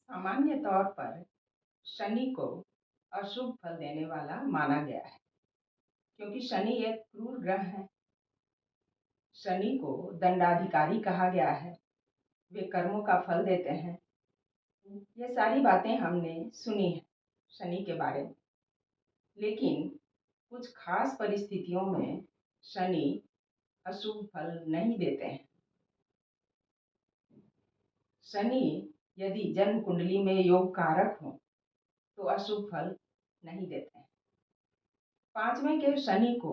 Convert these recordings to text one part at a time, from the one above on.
सामान्य तौर पर शनि को अशुभ फल देने वाला माना गया है, क्योंकि शनि एक क्रूर ग्रह है। शनि को दंडाधिकारी कहा गया है। वे कर्मों का फल देते हैं। ये सारी बातें हमने सुनी है शनि के बारे में, लेकिन कुछ खास परिस्थितियों में शनि अशुभ फल नहीं देते हैं। शनि यदि जन्म कुंडली में योग कारक हो तो अशुभ फल नहीं देते हैं। पांचवें के शनि को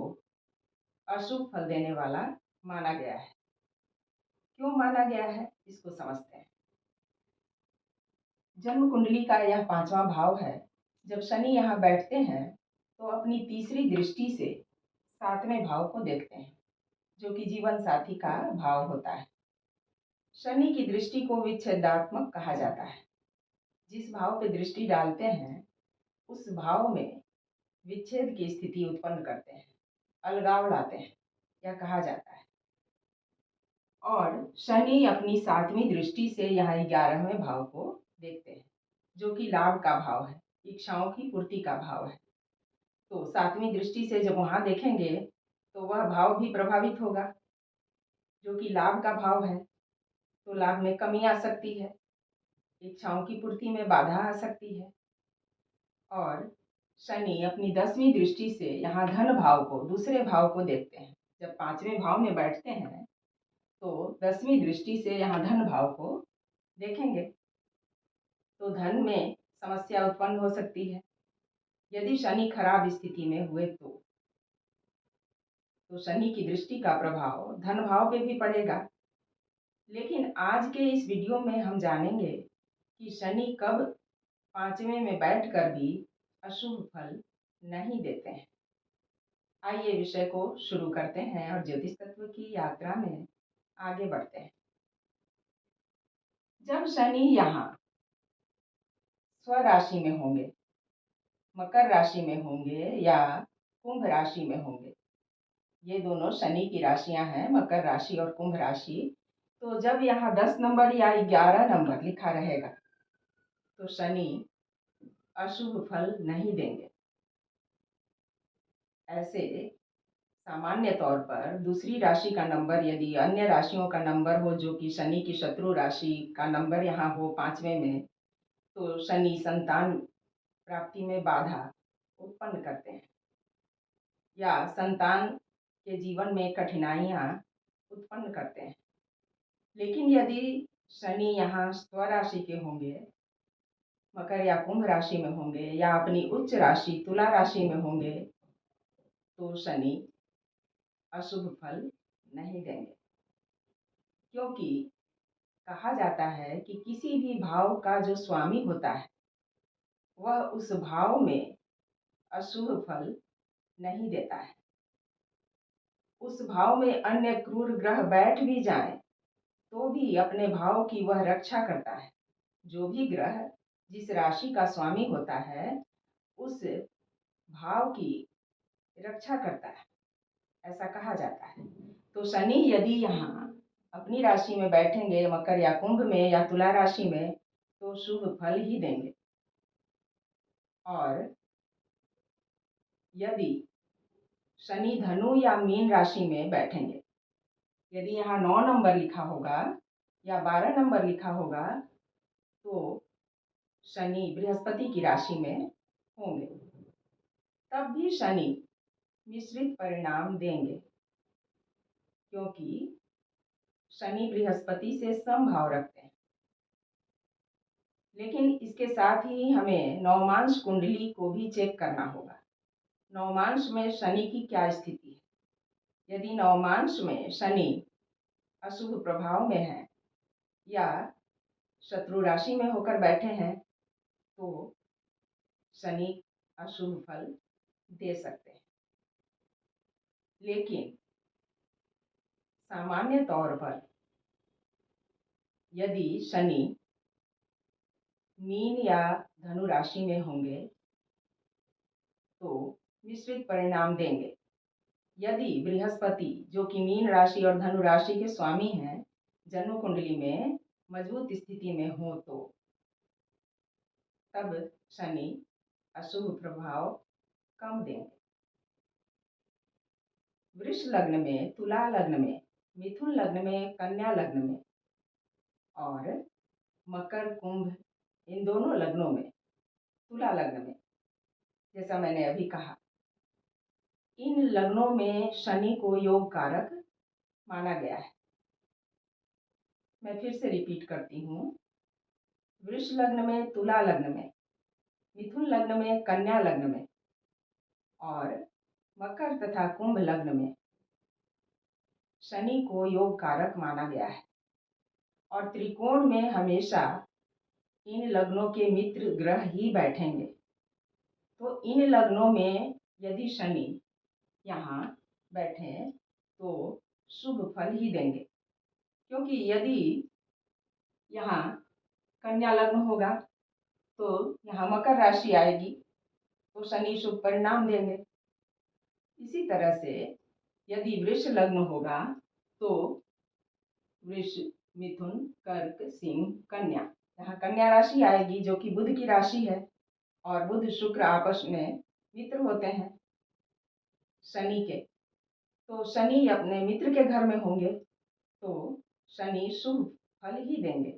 अशुभ फल देने वाला माना गया है। क्यों माना गया है, इसको समझते हैं। जन्म कुंडली का यह पांचवा भाव है। जब शनि यहाँ बैठते हैं तो अपनी तीसरी दृष्टि से सातवें भाव को देखते हैं, जो कि जीवन साथी का भाव होता है। शनि की दृष्टि को विच्छेदात्मक कहा जाता है। जिस भाव पे दृष्टि डालते हैं उस भाव में विच्छेद की स्थिति उत्पन्न करते हैं, अलगाव लाते हैं, यह कहा जाता है। और शनि अपनी सातवीं दृष्टि से यहाँ 11वें भाव को देखते हैं, जो कि लाभ का भाव है, इच्छाओं की पूर्ति का भाव है। तो सातवीं दृष्टि से जब वहां देखेंगे तो वह भाव भी प्रभावित होगा, जो कि लाभ का भाव है। तो लाभ में कमी आ सकती है, इच्छाओं की पूर्ति में बाधा आ सकती है। और शनि अपनी 10वीं दृष्टि से यहाँ धन भाव को, दूसरे भाव को देखते हैं। जब पांचवें भाव में बैठते हैं तो 10वीं दृष्टि से यहाँ धन भाव को देखेंगे, तो धन में समस्या उत्पन्न हो सकती है। यदि शनि खराब स्थिति में हुए तो शनि की दृष्टि का प्रभाव धन भाव पे भी पड़ेगा। लेकिन आज के इस वीडियो में हम जानेंगे कि शनि कब पांचवें में बैठकर भी अशुभ फल नहीं देते हैं। आइए विषय को शुरू करते हैं और ज्योतिष तत्व की यात्रा में आगे बढ़ते हैं। जब शनि यहाँ स्वराशि में होंगे, मकर राशि में होंगे या कुंभ राशि में होंगे, ये दोनों शनि की राशियां हैं, मकर राशि और कुंभ राशि। तो जब यहाँ 10 नंबर या 11 नंबर लिखा रहेगा तो शनि अशुभ फल नहीं देंगे। ऐसे सामान्य तौर पर दूसरी राशि का नंबर यदि अन्य राशियों का नंबर हो, जो कि शनि की शत्रु राशि का नंबर यहाँ हो पांचवें में, तो शनि संतान प्राप्ति में बाधा उत्पन्न करते हैं या संतान के जीवन में कठिनाइयाँ उत्पन्न करते हैं। लेकिन यदि शनि यहाँ स्वराशि के होंगे, मकर या कुंभ राशि में होंगे या अपनी उच्च राशि तुला राशि में होंगे, तो शनि अशुभ फल नहीं देंगे। क्योंकि कहा जाता है कि किसी भी भाव का जो स्वामी होता है वह उस भाव में अशुभ फल नहीं देता है। उस भाव में अन्य क्रूर ग्रह बैठ भी जाएं तो भी अपने भाव की वह रक्षा करता है। जो भी ग्रह जिस राशि का स्वामी होता है उस भाव की रक्षा करता है, ऐसा कहा जाता है। तो शनि यदि यहाँ अपनी राशि में बैठेंगे, मकर या कुंभ में या तुला राशि में, तो शुभ फल ही देंगे। और यदि शनि धनु या मीन राशि में बैठेंगे, यदि यहाँ 9 नंबर लिखा होगा या 12 नंबर लिखा होगा, तो शनि बृहस्पति की राशि में होंगे, तब भी शनि मिश्रित परिणाम देंगे। क्योंकि शनि बृहस्पति से समभाव रखते हैं। लेकिन इसके साथ ही हमें नवमांश कुंडली को भी चेक करना होगा। नवमांश में शनि की क्या स्थिति है। यदि नवमांश में शनि अशुभ प्रभाव में है या शत्रु राशि में होकर बैठे हैं, तो शनि अशुभ फल दे सकते हैं। लेकिन सामान्य तौर पर यदि शनि मीन या धनु राशि में होंगे तो मिश्रित परिणाम देंगे। यदि बृहस्पति, जो कि मीन राशि और धनु राशि के स्वामी हैं, जन्म कुंडली में मजबूत स्थिति में हो तो तब शनि अशुभ प्रभाव कम देंगे। वृष लग्न में, तुला लग्न में, मिथुन लग्न में, कन्या लग्न में और मकर कुंभ इन दोनों लग्नों में, तुला लग्न में, जैसा मैंने अभी कहा, इन लग्नों में शनि को योग कारक माना गया है। मैं फिर से रिपीट करती हूँ। वृष लग्न में, तुला लग्न में, मिथुन लग्न में, कन्या लग्न में और मकर तथा कुंभ लग्न में शनि को योग कारक माना गया है। और त्रिकोण में हमेशा इन लग्नों के मित्र ग्रह ही बैठेंगे। तो इन लग्नों में यदि शनि यहाँ बैठे तो शुभ फल ही देंगे, क्योंकि यदि यहाँ कन्या लग्न होगा तो यहाँ मकर राशि आएगी तो शनि शुभ परिणाम देंगे। इसी तरह से यदि वृष लग्न होगा तो वृष, मिथुन, कर्क, सिंह, कन्या, यहाँ कन्या राशि आएगी जो कि बुध की राशि है और बुध शुक्र आपस में मित्र होते हैं शनि के। तो शनि अपने मित्र के घर में होंगे तो शनि शुभ फल ही देंगे,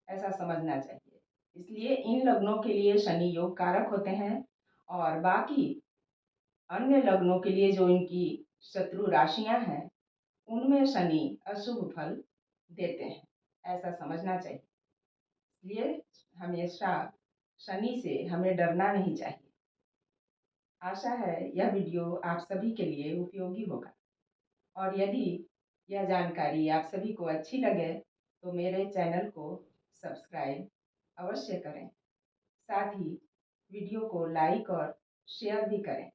ऐसा समझना चाहिए। इसलिए इन लग्नों के लिए शनि योग कारक होते हैं और बाकी अन्य लग्नों के लिए जो इनकी शत्रु राशियां हैं उनमें शनि अशुभ फल देते हैं, ऐसा समझना चाहिए। इसलिए हमेशा शनि से हमें डरना नहीं चाहिए। आशा है यह वीडियो आप सभी के लिए उपयोगी होगा और यदि यह जानकारी आप सभी को अच्छी लगे तो मेरे चैनल को सब्सक्राइब अवश्य करें। साथ ही वीडियो को लाइक और शेयर भी करें।